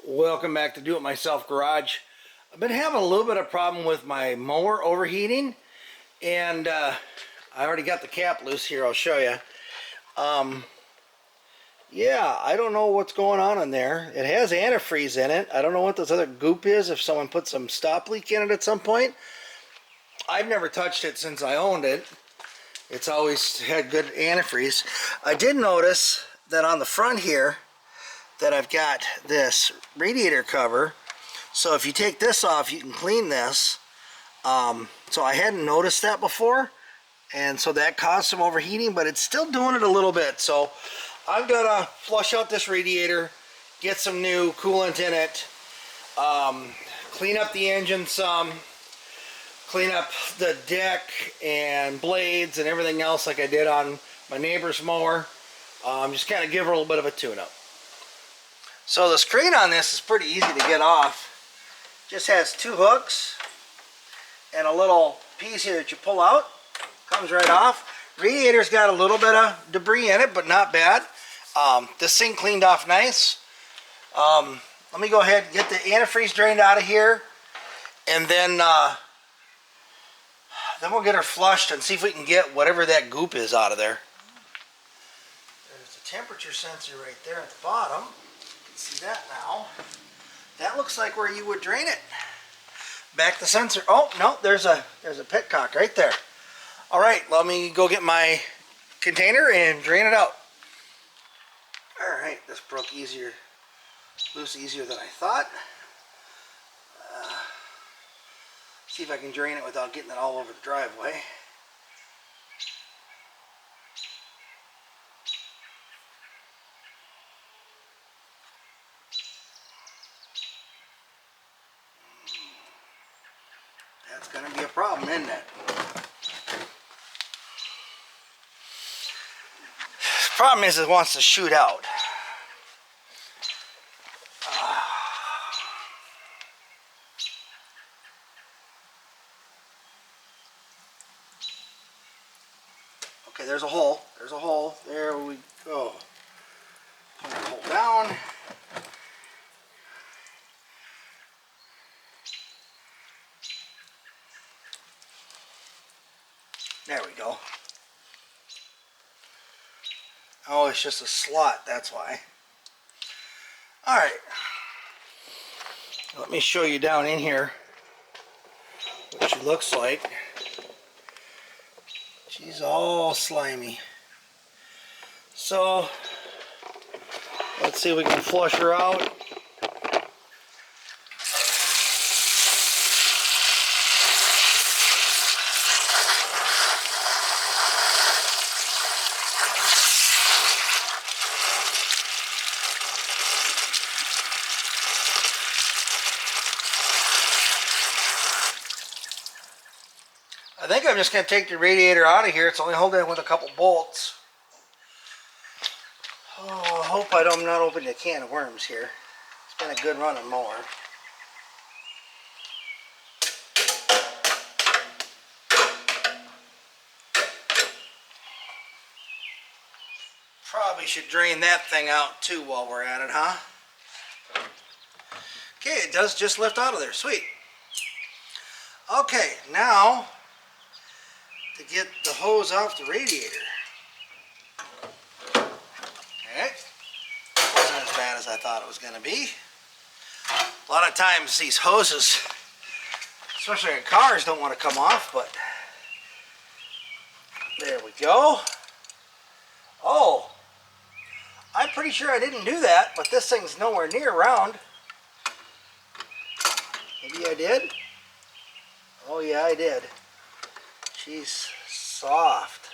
Welcome back to Do It Myself Garage. I've been having a little bit of problem with my mower overheating, and I already got the cap loose here. I'll show you. Yeah, I don't know what's going on in there. It has antifreeze in it. I don't know what this other goop is, if someone put some stop leak in it at some point. I've never touched it since I owned it. It's always had good antifreeze. I did notice that on the front here that I've got this radiator cover, so if you take this off you can clean this. So I hadn't noticed that before, and so that caused some overheating, but it's still doing it a little bit. So I'm gonna flush out this radiator, get some new coolant in it, clean up the engine some, clean up the deck and blades and everything else like I did on my neighbor's mower. Just kind of give her a little bit of a tune-up. So the screen on this is pretty easy to get off. Just has two hooks and a little piece here that you pull out. Comes right off. Radiator's got a little bit of debris in it, but not bad. This thing cleaned off nice. Let me go ahead and get the antifreeze drained out of here, and then we'll get her flushed and see if we can get whatever that goop is out of there. There's a temperature sensor right there at the bottom. See that now? That looks like where you would drain it. Back the sensor. Oh no, there's a petcock right there. All right, let me go get my container and drain it out. All right, this broke loose easier than I thought. See if I can drain it without getting it all over the driveway. That's going to be a problem, isn't it? The problem is it wants to shoot out. Okay, there's a hole. There's a hole. There we go. Pull the hole down. There we go. Oh, it's just a slot, that's why. Alright. Let me show you down in here what she looks like. She's all slimy. So, let's see if we can flush her out. I think I'm just going to take the radiator out of here. It's only holding it with a couple bolts. Oh, I hope I'm not opening a can of worms here. It's been a good running mower. Probably should drain that thing out too while we're at it, huh? Okay, it does just lift out of there. Sweet. Okay, now to get the hose off the radiator. Okay, wasn't as bad as I thought it was going to be. A lot of times these hoses, especially in cars, don't want to come off, but there we go. Oh, I'm pretty sure I didn't do that, but this thing's nowhere near round. Maybe I did? Oh yeah, I did. She's soft.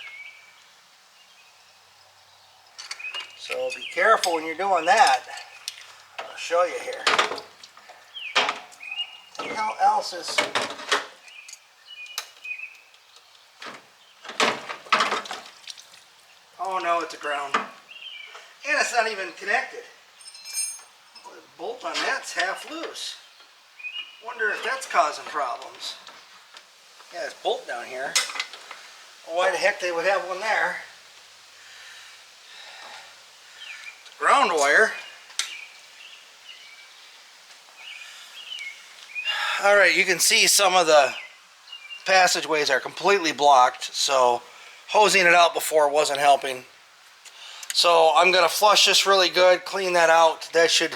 So be careful when you're doing that. I'll show you here. What the hell else is... Oh no, it's a ground. And it's not even connected. Well, the bolt on that's half loose. Wonder if that's causing problems. Yeah, this bolt down here. Well, why the heck they would have one there? It's a ground wire. Alright, you can see some of the passageways are completely blocked, so hosing it out before wasn't helping. So I'm going to flush this really good, clean that out. That should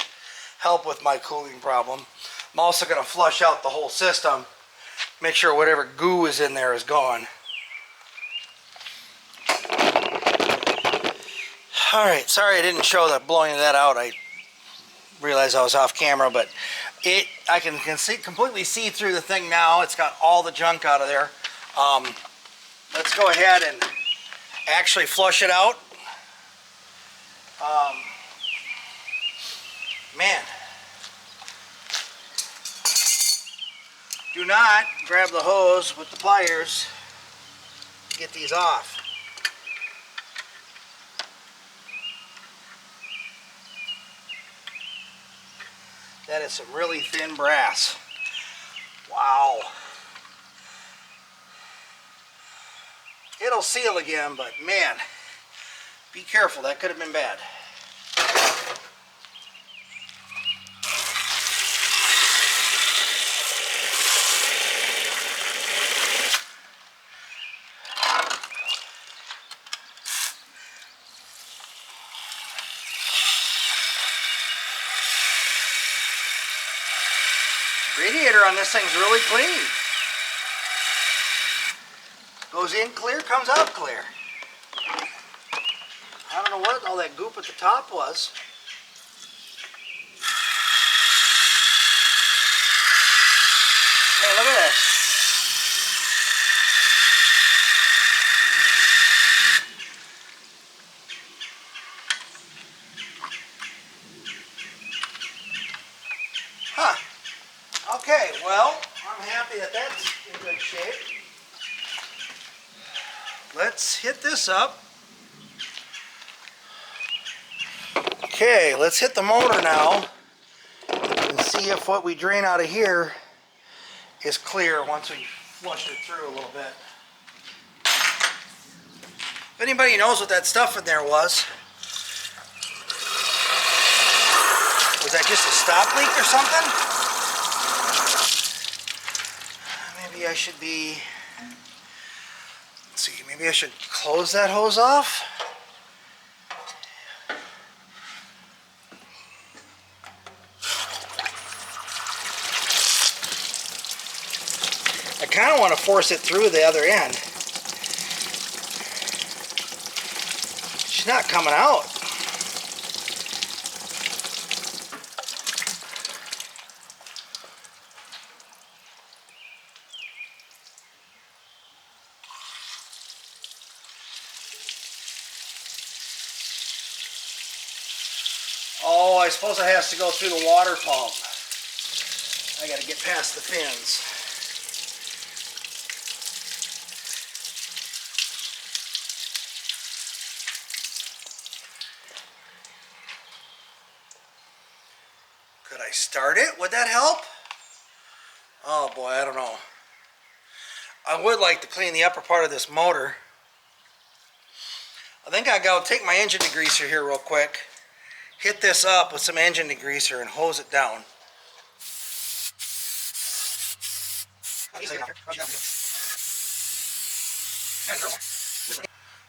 help with my cooling problem. I'm also going to flush out the whole system, make sure whatever goo is in there is gone. Alright, sorry I didn't show that blowing that out. I realized I was off camera, but I can completely see through the thing now. It's got all the junk out of there. Let's go ahead and actually flush it out. Man, do not grab the hose with the pliers to get these off. That is some really thin brass. Wow. It'll seal again, but man, be careful. That could have been bad. Radiator on this thing's really clean. Goes in clear, comes out clear. I don't know what all that goop at the top was. Hey, look at this. Huh. Okay, well, I'm happy that that's in good shape. Let's hit this up. Okay, let's hit the motor now and see if what we drain out of here is clear once we flush it through a little bit. If anybody knows what that stuff in there was that just a stop leak or something? Maybe I should be, let's see, maybe I should close that hose off. I kind of want to force it through the other end. She's not coming out. Oh, I suppose it has to go through the water pump. I got to get past the fins. Could I start it? Would that help? Oh boy, I don't know. I would like to clean the upper part of this motor. I think I'll go take my engine degreaser here real quick. Hit this up with some engine degreaser and hose it down.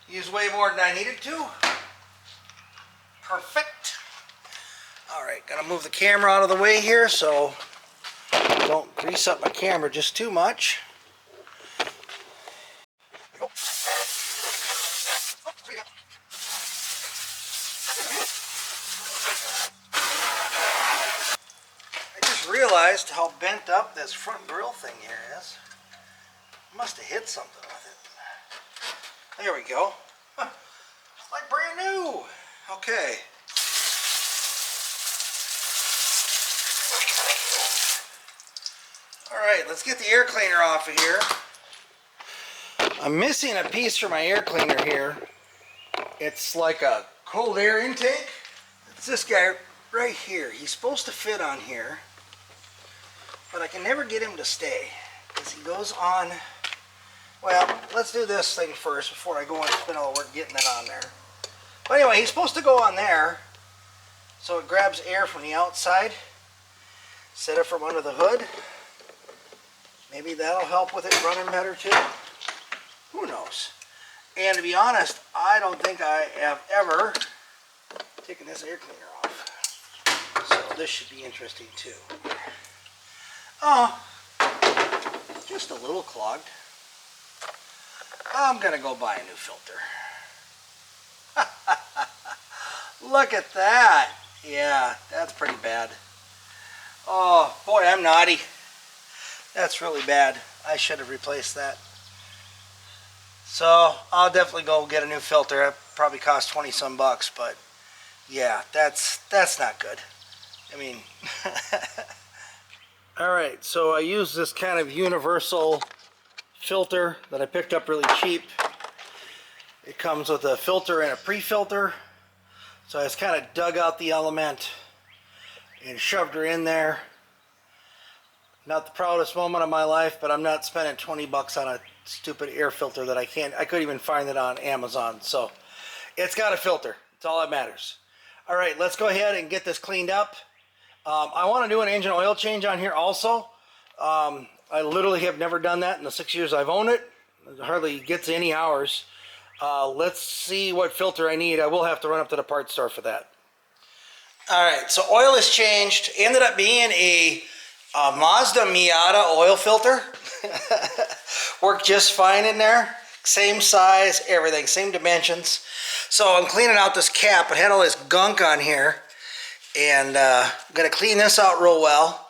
Use way more than I needed to. Perfect. Alright, gonna move the camera out of the way here so I don't grease up my camera just too much. Realized how bent up this front grill thing here is. Must have hit something with it. There we go. Huh. Like brand new. Okay. Alright, let's get the air cleaner off of here. I'm missing a piece for my air cleaner here. It's like a cold air intake. It's this guy right here. He's supposed to fit on here. But I can never get him to stay because he goes on. Well, let's do this thing first before I go and spend all the work getting that on there. But anyway, he's supposed to go on there so it grabs air from the outside, set it from under the hood. Maybe that'll help with it running better too. Who knows? And to be honest, I don't think I have ever taken this air cleaner off. So this should be interesting too. Oh, just a little clogged. I'm gonna go buy a new filter. Look at that. Yeah, that's pretty bad. Oh boy, I'm naughty. That's really bad. I should have replaced that. So I'll definitely go get a new filter. It probably cost 20 some bucks, but yeah, that's not good. I mean, all right, so I use this kind of universal filter that I picked up really cheap. It comes with a filter and a pre-filter. So I just kind of dug out the element and shoved her in there. Not the proudest moment of my life, but I'm not spending 20 bucks on a stupid air filter that I couldn't even find it on Amazon. So it's got a filter. It's all that matters. All right, let's go ahead and get this cleaned up. I want to do an engine oil change on here also. I literally have never done that in the 6 years I've owned it. It hardly gets any hours. Let's see what filter I need. I will have to run up to the parts store for that. All right, so oil is changed. Ended up being a Mazda Miata oil filter. Worked just fine in there. Same size, everything, same dimensions. So I'm cleaning out this cap. It had all this gunk on here. And I'm going to clean this out real well.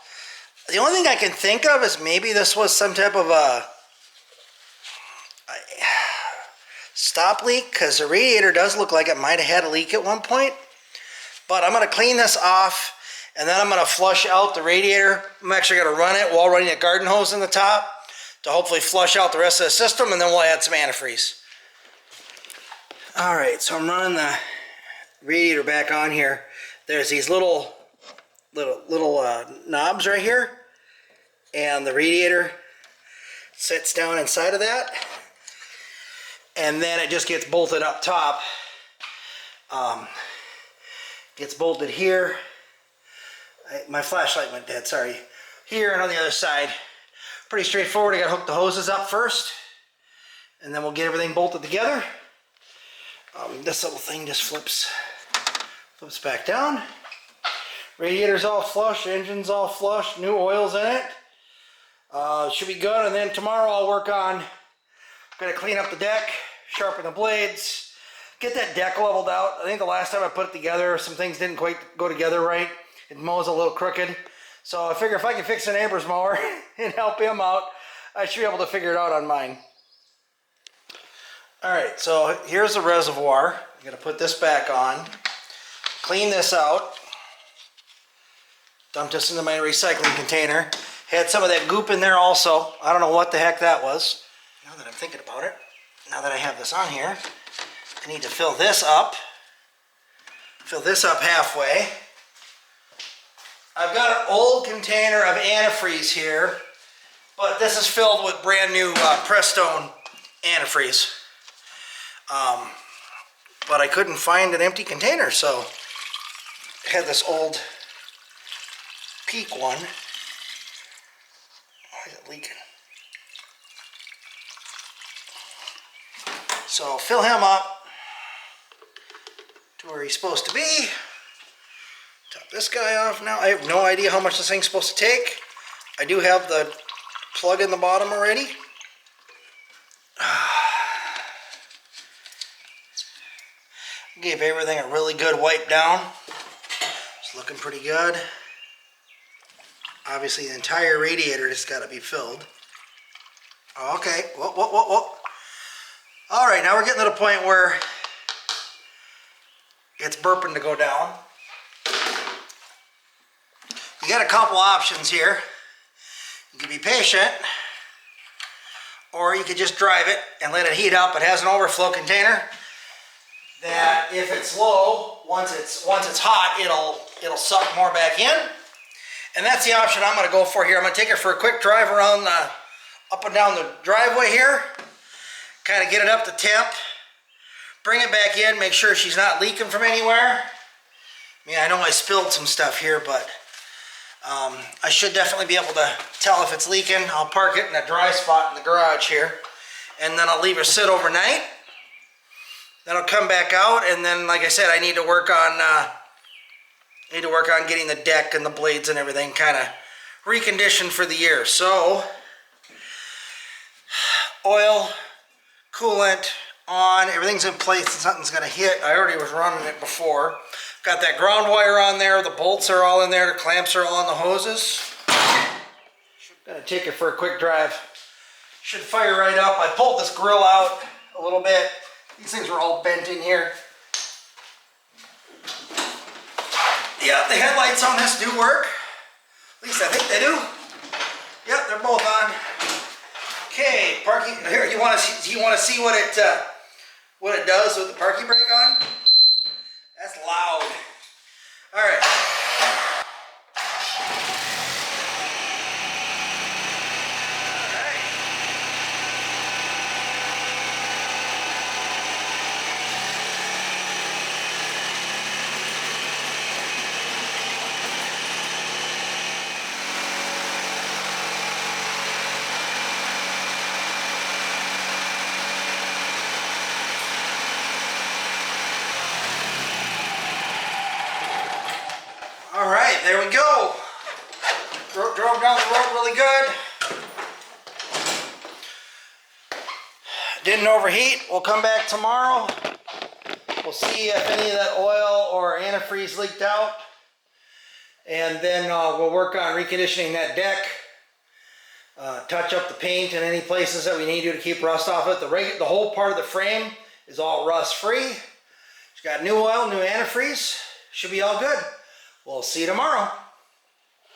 The only thing I can think of is maybe this was some type of a stop leak, because the radiator does look like it might have had a leak at one point. But I'm going to clean this off, and then I'm going to flush out the radiator. I'm actually going to run it while running a garden hose in the top to hopefully flush out the rest of the system, and then we'll add some antifreeze. All right, so I'm running the radiator back on here. There's these little knobs right here, and the radiator sits down inside of that, and then it just gets bolted up top. Gets bolted here. My flashlight went dead, sorry. Here and on the other side. Pretty straightforward. I gotta hook the hoses up first, and then we'll get everything bolted together. This little thing just flips back down. Radiator's all flush, engine's all flush, new oil's in it. Should be good, and then tomorrow I'll work on, gonna clean up the deck, sharpen the blades, get that deck leveled out. I think the last time I put it together, some things didn't quite go together right. It mows a little crooked. So I figure if I can fix a neighbor's mower and help him out, I should be able to figure it out on mine. All right, so here's the reservoir. I'm gonna put this back on, clean this out, dump this into my recycling container. Had some of that goop in there also. I don't know what the heck that was. Now that I'm thinking about it, now that I have this on here, I need to fill this up halfway. I've got an old container of antifreeze here, but this is filled with brand new Prestone antifreeze. But I couldn't find an empty container, so I had this old Peak one. Why is it leaking? So fill him up to where he's supposed to be. Top this guy off now. I have no idea how much this thing's supposed to take. I do have the plug in the bottom already. Gave everything a really good wipe down. It's looking pretty good. Obviously the entire radiator has got to be filled. Okay, whoa. All right, now we're getting to the point where it's burping to go down. You got a couple options here. You can be patient, or you could just drive it and let it heat up. It has an overflow container that if it's low, once it's hot, it'll suck more back in. And that's the option I'm going to go for here. I'm going to take it for a quick drive around up and down the driveway here. Kind of get it up to temp. Bring it back in, make sure she's not leaking from anywhere. I mean, I know I spilled some stuff here, but I should definitely be able to tell if it's leaking. I'll park it in a dry spot in the garage here, and then I'll leave it sit overnight. Then I'll come back out, and then, like I said, I need to work on getting the deck and the blades and everything kind of reconditioned for the year. So, oil, coolant on, everything's in place, and something's gonna hit. I already was running it before. Got that ground wire on there, the bolts are all in there, the clamps are all on the hoses. Gonna take it for a quick drive. Should fire right up. I pulled this grill out a little bit. These things were all bent in here. Yeah, the headlights on this do work. At least I think they do. Yep, they're both on. Okay, parking. Here, you want to see what it does with the parking brake on? That's loud. All right. All right, there we go. Drove down the road really good. Didn't overheat. We'll come back tomorrow. We'll see if any of that oil or antifreeze leaked out. And then we'll work on reconditioning that deck. Touch up the paint in any places that we need to keep rust off it. The whole part of the frame is all rust free. It's got new oil, new antifreeze. Should be all good. We'll see you tomorrow.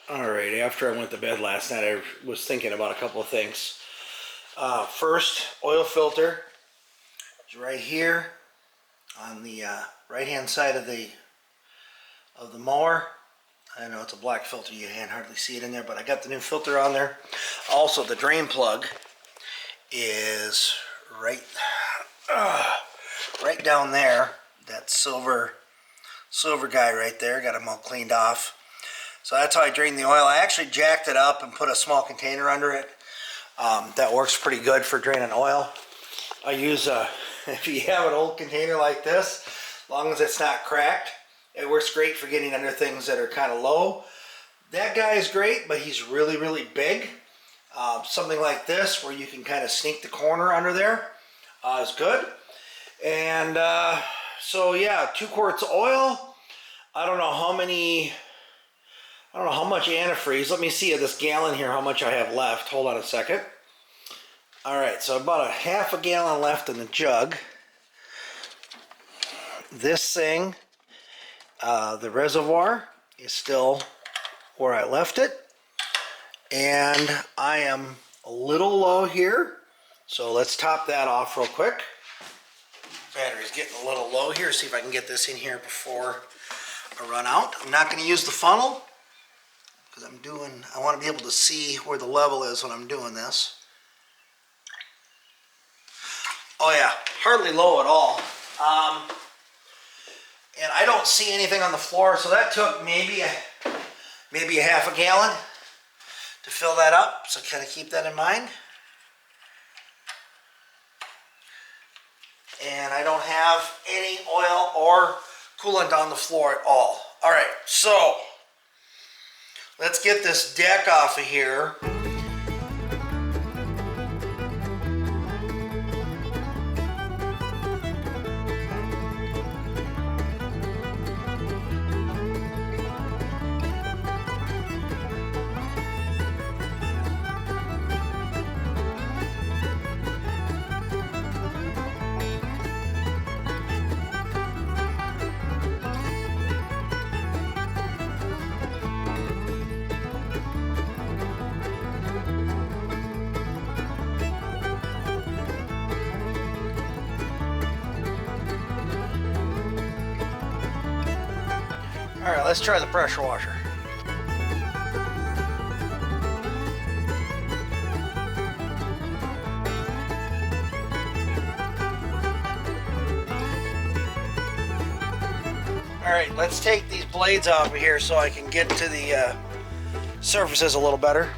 All right, after I went to bed last night, I was thinking about a couple of things. First, oil filter is right here on the right-hand side of the mower. I know it's a black filter, you can't hardly see it in there, but I got the new filter on there. Also, the drain plug is right down there. That silver guy right there, got them all cleaned off. So that's how I drain the oil. I actually jacked it up and put a small container under it. That works pretty good for draining oil. I use if you have an old container like this, as long as it's not cracked, it works great for getting under things that are kind of low. That guy is great, but he's really, really big. Something like this, where you can kind of sneak the corner under there, is good. And so yeah, 2 quarts of oil. I don't know how much antifreeze. Let me see this gallon here, how much I have left. Hold on a second. All right, so about a half a gallon left in the jug. This thing, the reservoir is still where I left it. And I am a little low here. So let's top that off real quick. Battery's getting a little low here. See if I can get this in here before I run out. I'm not going to use the funnel because I want to be able to see where the level is when I'm doing this. Oh yeah, hardly low at all. And I don't see anything on the floor, so that took maybe a half a gallon to fill that up. So kind of keep that in mind. And I don't have any oil or coolant on the floor at all. All right, so let's get this deck off of here. All right, let's try the pressure washer. All right, let's take these blades off of here so I can get to the surfaces a little better.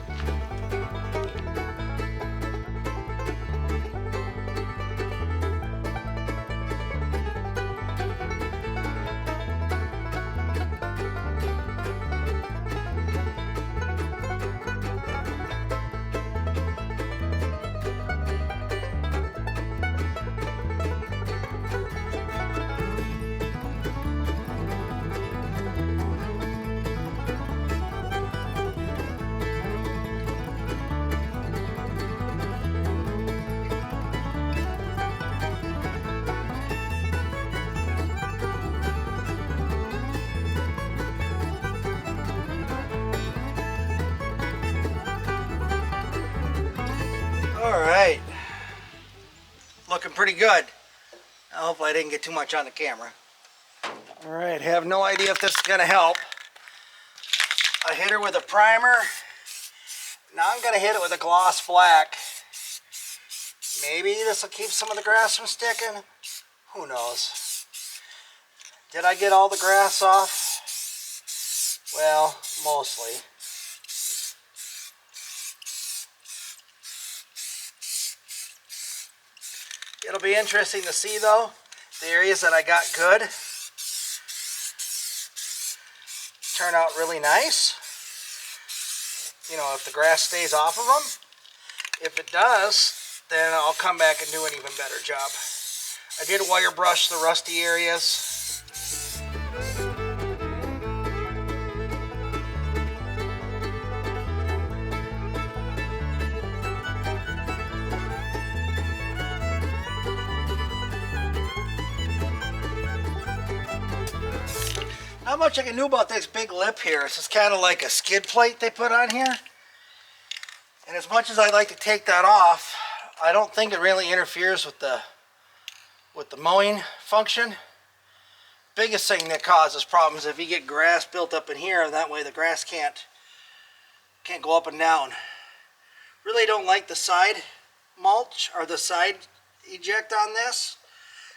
Alright, looking pretty good. Hopefully I didn't get too much on the camera. Alright, have no idea if this is going to help. I hit her with a primer. Now I'm going to hit it with a gloss black. Maybe this will keep some of the grass from sticking. Who knows. Did I get all the grass off? Well, mostly. It'll be interesting to see though, the areas that I got good turn out really nice. You know, if the grass stays off of them. If it does, then I'll come back and do an even better job. I did wire brush the rusty areas. Not much I can do about this big lip here. It's just kind of like a skid plate they put on here. And as much as I'd like to take that off, I don't think it really interferes with the mowing function. Biggest thing that causes problems is if you get grass built up in here, that way the grass can't go up and down. Really don't like the side mulch or the side eject on this.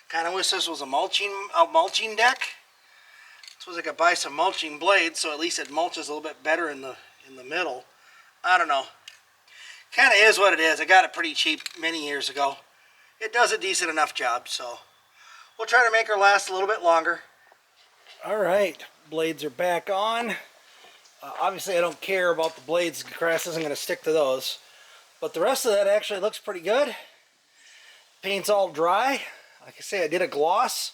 Kind of wish this was a mulching deck. Suppose I could buy some mulching blades so at least it mulches a little bit better in the middle. I don't know. Kind of is what it is. I got it pretty cheap many years ago. It does a decent enough job, so we'll try to make her last a little bit longer. All right, blades are back on. Obviously I don't care about the blades. The grass isn't going to stick to those. But the rest of that actually looks pretty good. Paint's all dry. Like I say, I did a gloss.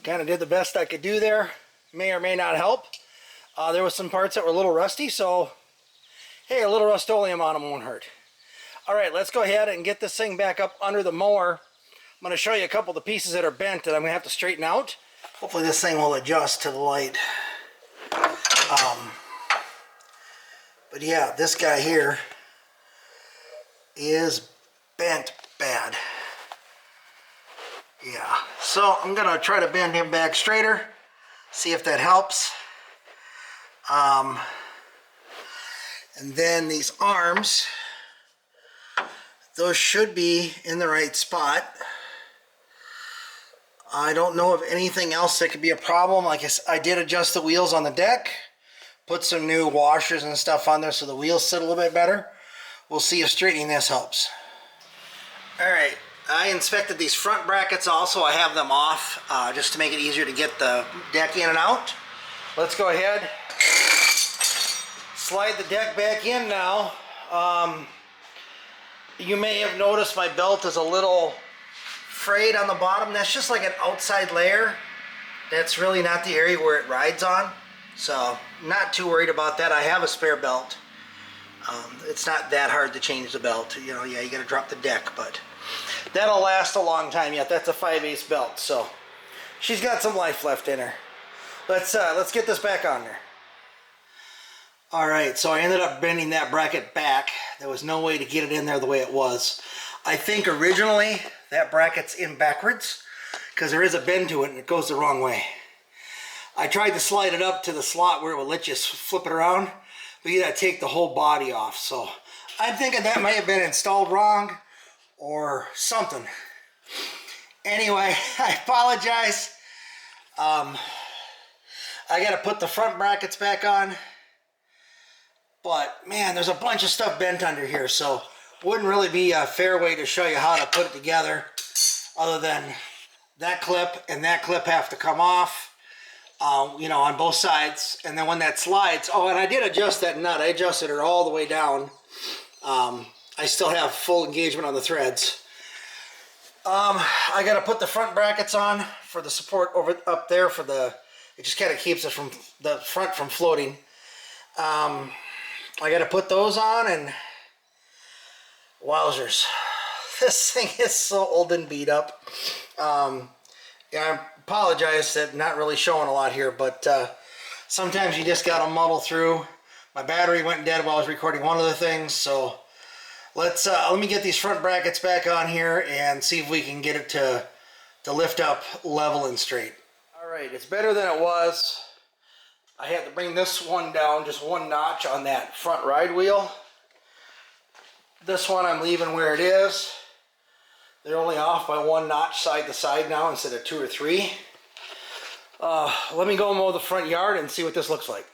Kind of did the best I could do there. May or may not help. There was some parts that were a little rusty, so hey, a little Rust-Oleum on them won't hurt. Alright, let's go ahead and get this thing back up under the mower. I'm going to show you a couple of the pieces that are bent that I'm going to have to straighten out. Hopefully this thing will adjust to the light. But yeah, this guy here is bent bad. Yeah, so I'm going to try to bend him back straighter. See if that helps. And then these arms, those should be in the right spot. I don't know of anything else that could be a problem. Like I did adjust the wheels on the deck, put some new washers and stuff on there so the wheels sit a little bit better. We'll see if straightening this helps. Alright, I inspected these front brackets also. I have them off just to make it easier to get the deck in and out. Let's go ahead, slide the deck back in now. You may have noticed my belt is a little frayed on the bottom. That's just like an outside layer. That's really not the area where it rides on. So not too worried about that. I have a spare belt. It's not that hard to change the belt. You know, yeah, you gotta drop the deck, but that'll last a long time yet. That's a 5/8 belt, so she's got some life left in her. Let's get this back on there. Alright, so I ended up bending that bracket back. There was no way to get it in there the way it was. I think originally that bracket's in backwards because there is a bend to it and it goes the wrong way. I tried to slide it up to the slot where it would let you flip it around, but you gotta take the whole body off. So I'm thinking that might have been installed wrong or something. Anyway, I apologize. I gotta put the front brackets back on. But man, there's a bunch of stuff bent under here, so wouldn't really be a fair way to show you how to put it together, other than that clip and that clip have to come off, you know, on both sides. And then when that slides, oh, and I did adjust that nut. I adjusted her all the way down. I still have full engagement on the threads. I got to put the front brackets on for the support over up there for the, it just kind of keeps it from the front from floating. I got to put those on, and wowzers, this thing is so old and beat up. Yeah, I apologize that not really showing a lot here, but sometimes you just got to muddle through. My battery went dead while I was recording one of the things, so let me get these front brackets back on here and see if we can get it to lift up level and straight. All right, it's better than it was. I had to bring this one down just one notch on that front ride wheel. This one I'm leaving where it is. They're only off by one notch side to side now instead of 2 or 3. Let me go mow the front yard and see what this looks like.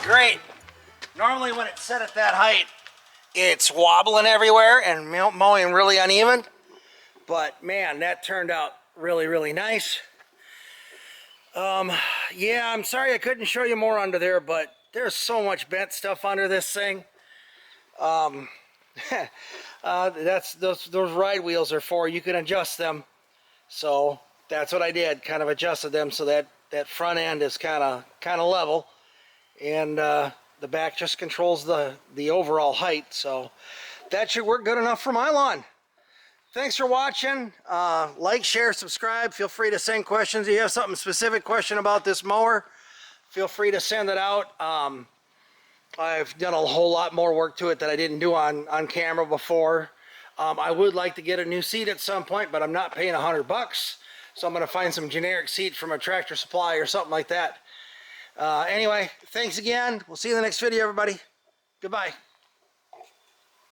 Great. Normally when it's set at that height, it's wobbling everywhere and mowing really uneven. But man, that turned out really, really nice. Yeah, I'm sorry I couldn't show you more under there, but there's so much bent stuff under this thing. That's those ride wheels are for. You can adjust them. So that's what I did. Kind of adjusted them so that that front end is kind of level. And the back just controls the overall height, so that should work good enough for my lawn. Thanks for watching. Like, share, subscribe. Feel free to send questions. If you have something specific question about this mower, feel free to send it out. I've done a whole lot more work to it that I didn't do on camera before. I would like to get a new seat at some point, but I'm not paying $100, so I'm going to find some generic seat from a Tractor Supply or something like that. Anyway, thanks again. We'll see you in the next video, everybody. Goodbye.